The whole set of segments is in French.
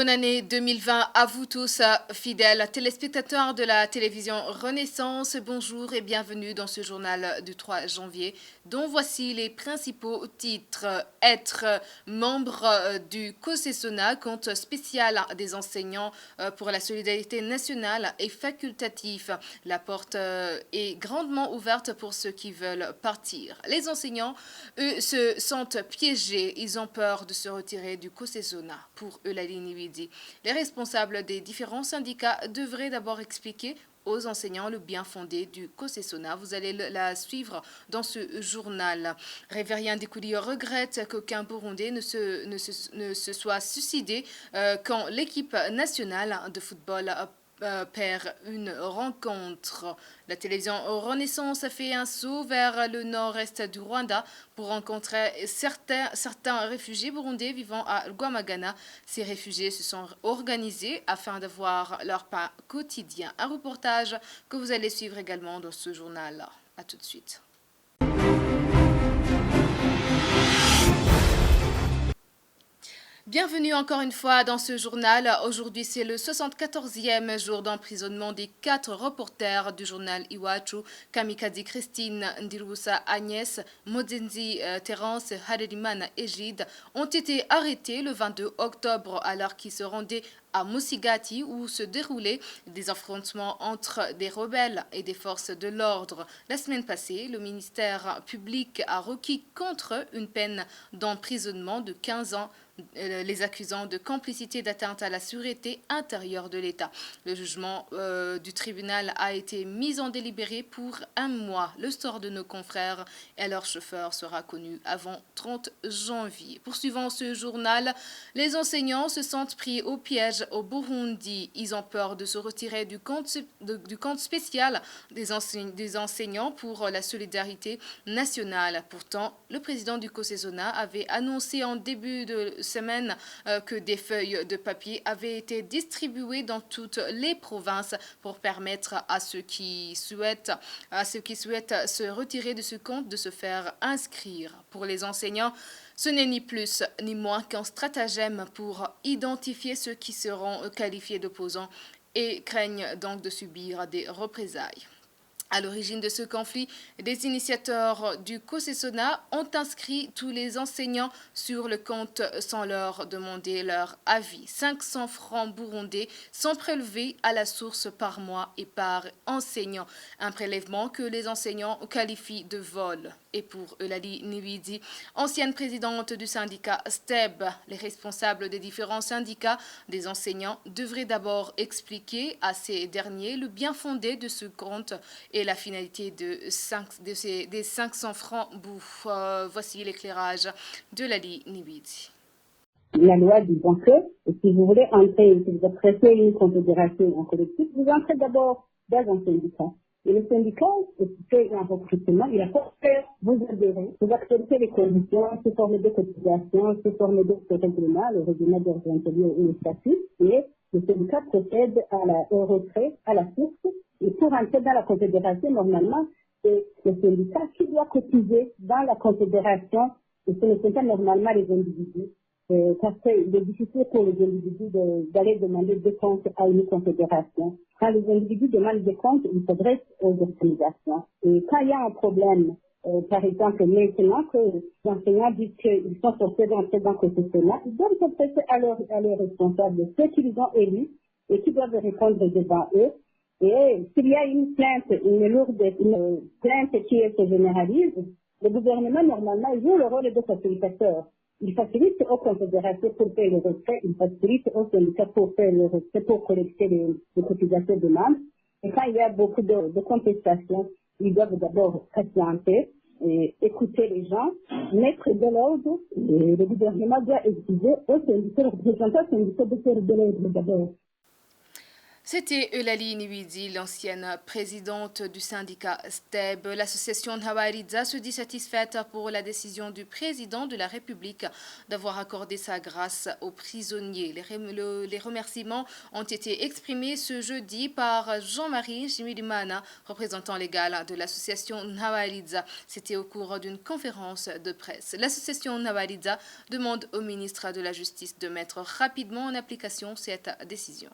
Bonne année 2020 à vous tous, fidèles téléspectateurs de la télévision Renaissance. Bonjour et bienvenue dans ce journal du 3 janvier, dont voici les principaux titres. Être membre du COSESONA, compte spécial des enseignants pour la solidarité nationale et facultatif. La porte est grandement ouverte pour ceux qui veulent partir. Les enseignants, eux, se sentent piégés. Ils ont peur de se retirer du COSESONA. Pour eux, la ligne dit. Les responsables des différents syndicats devraient d'abord expliquer aux enseignants le bien fondé du COSESONA. Vous allez la suivre dans ce journal. Révérien Dikouli regrette qu'aucun Burundais ne se soit suicidé quand l'équipe nationale de football perd une rencontre. La télévision Renaissance a fait un saut vers le nord-est du Rwanda pour rencontrer certains réfugiés burundais vivant à Rwamagana. Ces réfugiés se sont organisés afin d'avoir leur pain quotidien. Un reportage que vous allez suivre également dans ce journal. À tout de suite. Bienvenue encore une fois dans ce journal. Aujourd'hui, c'est le 74e jour d'emprisonnement des 4 reporters du journal Iwachu, Kamikaze Christine, Ndirusa Agnès, Modenzi Terence, Harerimana Egide, ont été arrêtés le 22 octobre alors qu'ils se rendaient à Musigati où se déroulaient des affrontements entre des rebelles et des forces de l'ordre. La semaine passée, le ministère public a requis contre eux une peine d'emprisonnement de 15 ans, les accusant de complicité d'atteinte à la sûreté intérieure de l'État. Le jugement du tribunal a été mis en délibéré pour 1 mois. Le sort de nos confrères et leurs chauffeurs sera connu avant 30 janvier. Poursuivant ce journal, les enseignants se sentent pris au piège au Burundi. Ils ont peur de se retirer du compte spécial des enseignants pour la solidarité nationale. Pourtant, le président du COSESONA avait annoncé en début de semaine que des feuilles de papier avaient été distribuées dans toutes les provinces pour permettre à ceux qui souhaitent se retirer de ce compte de se faire inscrire. Pour les enseignants, ce n'est ni plus ni moins qu'un stratagème pour identifier ceux qui seront qualifiés d'opposants et craignent donc de subir des représailles. À l'origine de ce conflit, des initiateurs du COSESONA ont inscrit tous les enseignants sur le compte sans leur demander leur avis. 500 francs burundais sont prélevés à la source par mois et par enseignant. Un prélèvement que les enseignants qualifient de vol. Et pour Eulalie Niwidi, ancienne présidente du syndicat STEB, les responsables des différents syndicats des enseignants devraient d'abord expliquer à ces derniers le bien fondé de ce compte et la finalité des 500 francs bouffe. Voici l'éclairage de Lali Niwidi. La loi dit donc que si vous voulez entrer, si vous êtes prêté une confédération en collectif, vous entrez d'abord dans un syndicat. Et le syndicat, fait un recrutement, il a pas fait vous adhérer, vous acceptez les conditions, sous forme de cotisation, sous forme de règlement, le règlement d'ordre intérieur ou le statut, et le syndicat procède au retrait, à la source, et pour entrer dans la confédération, normalement, c'est le syndicat qui doit cotiser dans la confédération, et ce ne sont pas normalement les individus. Parce qu'il est difficile pour les individus d'aller demander des comptes à une confédération. Quand les individus demandent des comptes, ils s'adressent aux organisations. Et quand il y a un problème, par exemple, maintenant que les enseignants disent qu'ils sont forcés d'entrer dans ce système-là, ils doivent s'adresser à leurs responsables, ceux qu'ils ont élus et qui doivent répondre devant eux. Et s'il y a une plainte, une plainte qui se généralise, le gouvernement, normalement, joue le rôle de facilitateur. Il facilite aux confédérations pour faire le retrait, il facilite aux syndicats pour faire le retrait, pour collecter les cotisations de membres. Et quand il y a beaucoup de contestations, ils doivent d'abord patienter, et écouter les gens, mettre de l'ordre, et le gouvernement doit exiger aux syndicats, aux représentants syndicaux de faire de l'ordre d'abord. C'était Eulalie Niwidi, l'ancienne présidente du syndicat STEB. L'association Nhawariza se dit satisfaite pour la décision du président de la République d'avoir accordé sa grâce aux prisonniers. Les remerciements ont été exprimés ce jeudi par Jean-Marie Jimirimana, représentant légal de l'association Nhawariza. C'était au cours d'une conférence de presse. L'association Nhawariza demande au ministre de la Justice de mettre rapidement en application cette décision.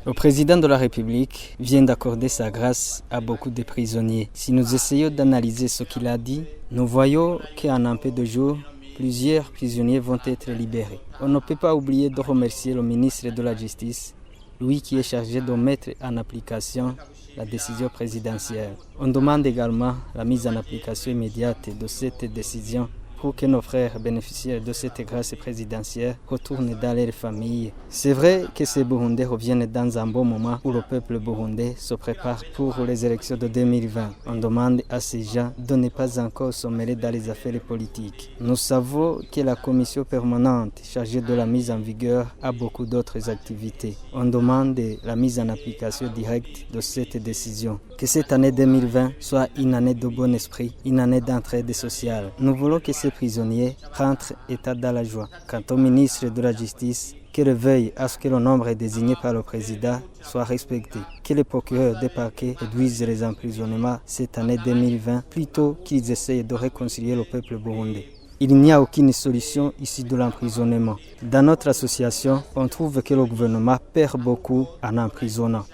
Le président de la République vient d'accorder sa grâce à beaucoup de prisonniers. Si nous essayons d'analyser ce qu'il a dit, nous voyons qu'en un peu de jours, plusieurs prisonniers vont être libérés. On ne peut pas oublier de remercier le ministre de la Justice, lui qui est chargé de mettre en application la décision présidentielle. On demande également la mise en application immédiate de cette décision pour que nos frères bénéficiaires de cette grâce présidentielle retournent dans leurs familles. C'est vrai que ces Burundais reviennent dans un bon moment où le peuple burundais se prépare pour les élections de 2020. On demande à ces gens de ne pas encore se mêler dans les affaires politiques. Nous savons que la commission permanente chargée de la mise en vigueur a beaucoup d'autres activités. On demande la mise en application directe de cette décision. Que cette année 2020 soit une année de bon esprit, une année d'entraide sociale. Nous voulons que ces prisonniers rentrent état dans la joie. Quant au ministre de la Justice, qu'il veille à ce que le nombre désigné par le président soit respecté. Que les procureurs des parquets réduisent les emprisonnements cette année 2020 plutôt qu'ils essayent de réconcilier le peuple burundais. Il n'y a aucune solution ici de l'emprisonnement. Dans notre association, on trouve que le gouvernement perd beaucoup en emprisonnant.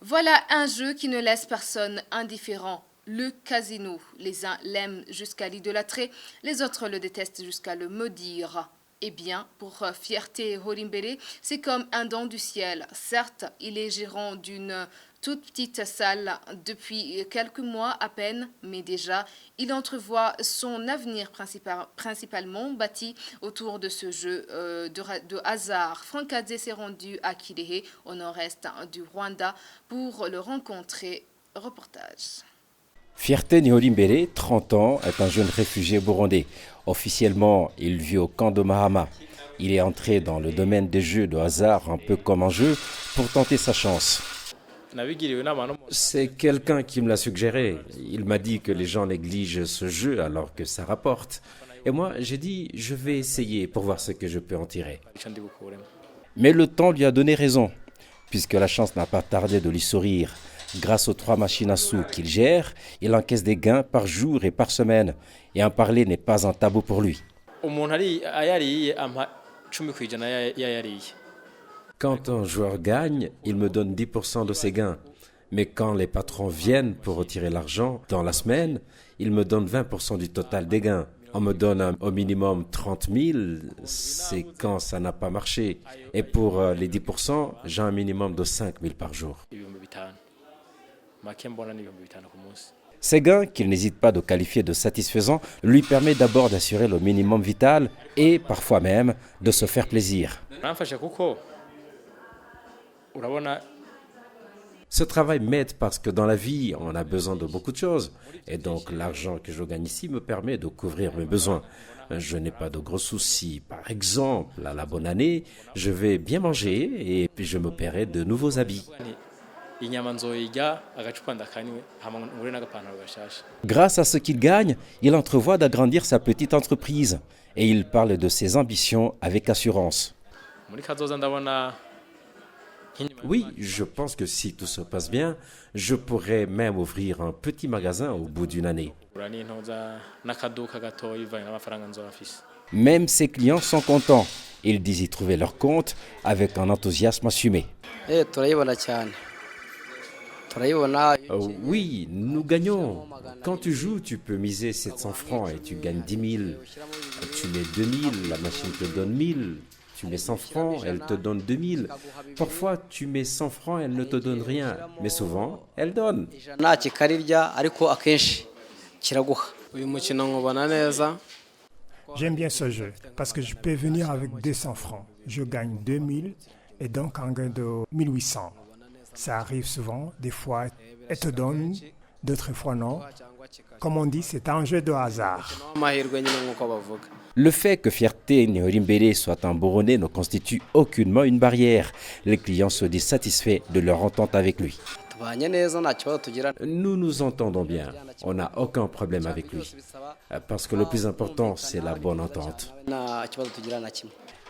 Voilà un jeu qui ne laisse personne indifférent. Le casino. Les uns l'aiment jusqu'à l'idolâtrer, les autres le détestent jusqu'à le maudire. Eh bien, pour Fierté Horimbere, c'est comme un don du ciel. Certes, il est gérant d'une toute petite salle depuis quelques mois à peine, mais déjà, il entrevoit son avenir principalement bâti autour de ce jeu de hasard. Francadze s'est rendu à Kirehe, au nord-est du Rwanda, pour le rencontrer. Reportage. Fierté Niholimbere, 30 ans, est un jeune réfugié burundais. Officiellement, il vit au camp de Mahama. Il est entré dans le domaine des jeux de hasard un peu comme un jeu pour tenter sa chance. C'est quelqu'un qui me l'a suggéré. Il m'a dit que les gens négligent ce jeu alors que ça rapporte. Et moi, j'ai dit, je vais essayer pour voir ce que je peux en tirer. Mais le temps lui a donné raison, puisque la chance n'a pas tardé de lui sourire. Grâce aux 3 machines à sous qu'il gère, il encaisse des gains par jour et par semaine. Et en parler n'est pas un tabou pour lui. Quand un joueur gagne, il me donne 10% de ses gains. Mais quand les patrons viennent pour retirer l'argent dans la semaine, ils me donnent 20% du total des gains. On me donne au minimum 30 000, c'est quand ça n'a pas marché. Et pour les 10%, j'ai un minimum de 5 000 par jour. Ces gains, qu'il n'hésite pas de qualifier de satisfaisants, lui permettent d'abord d'assurer le minimum vital et parfois même de se faire plaisir. Ce travail m'aide parce que dans la vie, on a besoin de beaucoup de choses. Et donc l'argent que je gagne ici me permet de couvrir mes besoins. Je n'ai pas de gros soucis. Par exemple, à la bonne année, je vais bien manger et puis je me paierai de nouveaux habits. Grâce à ce qu'il gagne, il entrevoit d'agrandir sa petite entreprise et il parle de ses ambitions avec assurance. Oui, je pense que si tout se passe bien, je pourrais même ouvrir un petit magasin au bout d'une année. Même ses clients sont contents. Ils disent y trouver leur compte avec un enthousiasme assumé. Oui, nous gagnons. Quand tu joues, tu peux miser 700 francs et tu gagnes 10 000. Tu mets 2 000, la machine te donne 1 000. Tu mets 100 francs, elle te donne 2 000. Parfois, tu mets 100 francs, elle ne te donne rien. Mais souvent, elle donne. J'aime bien ce jeu parce que je peux venir avec 200 francs. Je gagne 2 000 et donc un gain de 1 800. Ça arrive souvent, des fois, elle te donne d'autres fois non. Comme on dit, c'est un jeu de hasard. Le fait que Fierté Nihorimbere soit un Burundais ne constitue aucunement une barrière. Les clients se disent satisfaits de leur entente avec lui. Nous nous entendons bien. On n'a aucun problème avec lui. Parce que le plus important, c'est la bonne entente.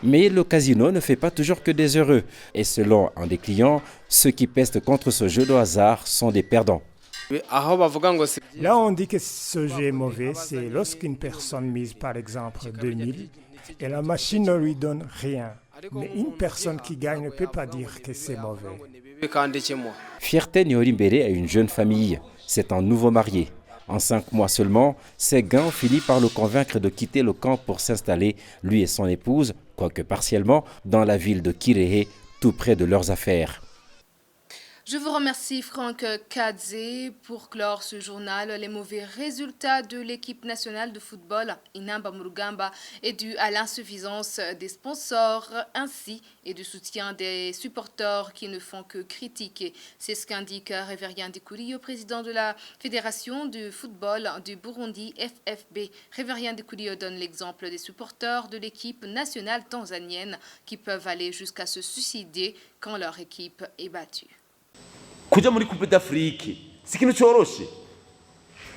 Mais le casino ne fait pas toujours que des heureux. Et selon un des clients, ceux qui pestent contre ce jeu de hasard sont des perdants. Là, on dit que ce jeu est mauvais, c'est lorsqu'une personne mise par exemple 2000 et la machine ne lui donne rien. Mais une personne qui gagne ne peut pas dire que c'est mauvais. Fierté Nihorimbere a une jeune famille. C'est un nouveau marié. En 5 mois seulement, ses gains ont fini par le convaincre de quitter le camp pour s'installer, lui et son épouse, quoique partiellement, dans la ville de Kirehe, tout près de leurs affaires. Je vous remercie Franck Kadze pour clore ce journal. Les mauvais résultats de l'équipe nationale de football Inamba Murugamba est dû à l'insuffisance des sponsors ainsi et du soutien des supporters qui ne font que critiquer. C'est ce qu'indique Révérien Dikourio, président de la Fédération du football du Burundi FFB. Révérien Dikourio donne l'exemple des supporters de l'équipe nationale tanzanienne qui peuvent aller jusqu'à se suicider quand leur équipe est battue. Kuja muri Coupe d'Afrique si ikintu cyoroshe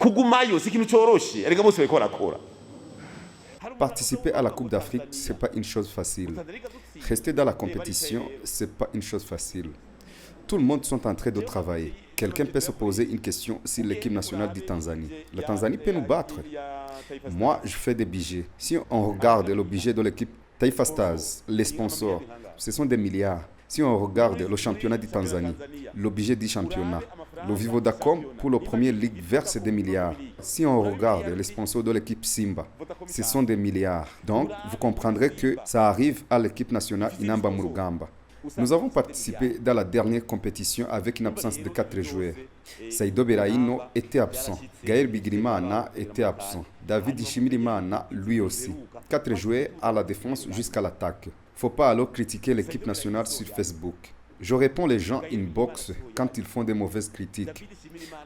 kugumayo si ikintu cyoroshe erega bose bariko barakora. Participer à la Coupe d'Afrique, ce n'est pas une chose facile. Rester dans la compétition, ce n'est pas une chose facile. Tout le monde est en train de travailler. Quelqu'un peut se poser une question sur l'équipe nationale du Tanzanie. La Tanzanie peut nous battre. Moi, je fais des budgets. Si on regarde le budget de l'équipe Taifa Stars, les sponsors, ce sont des milliards. Si on regarde le championnat du Tanzanie, le budget du championnat, le Vivodacom pour le premier ligue verse des milliards. Si on regarde les sponsors de l'équipe Simba, ce sont des milliards. Donc, vous comprendrez que ça arrive à l'équipe nationale Inamba Murugamba. Nous avons participé dans la dernière compétition avec une absence de 4 joueurs. Saido Beraino était absent. Gaël Bigirimana était absent. David Ishimirimana, lui aussi. 4 joueurs à la défense jusqu'à l'attaque. Faut pas alors critiquer l'équipe nationale sur Facebook. Je réponds les gens inbox quand ils font des mauvaises critiques.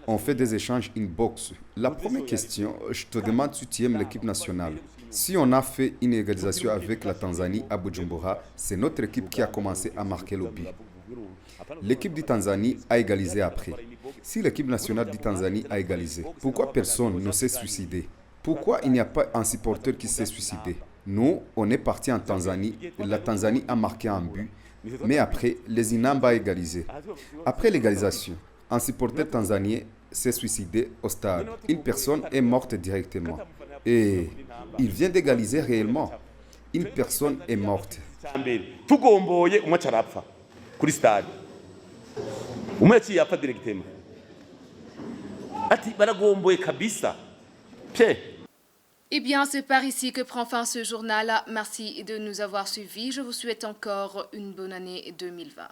On fait des échanges inbox. La première question, je te demande si tu aimes l'équipe nationale. Si on a fait une égalisation avec la Tanzanie à Bujumbura, c'est notre équipe qui a commencé à marquer le but. L'équipe du Tanzanie a égalisé après. Si l'équipe nationale du Tanzanie a égalisé, pourquoi personne ne s'est suicidé? Pourquoi il n'y a pas un supporter qui s'est suicidé? Nous, on est parti en Tanzanie, la Tanzanie a marqué un but, mais après, les Inamba a égalisé. Après l'égalisation, un supporter tanzanien s'est suicidé au stade. Une personne est morte directement. Et il vient d'égaliser réellement. Une personne est morte. Tugomboye umwe carapfa kuri stade. Umwe yaciye apfa directement. Ati baragomboye kabisa. Eh bien, c'est par ici que prend fin ce journal. Merci de nous avoir suivis. Je vous souhaite encore une bonne année 2020.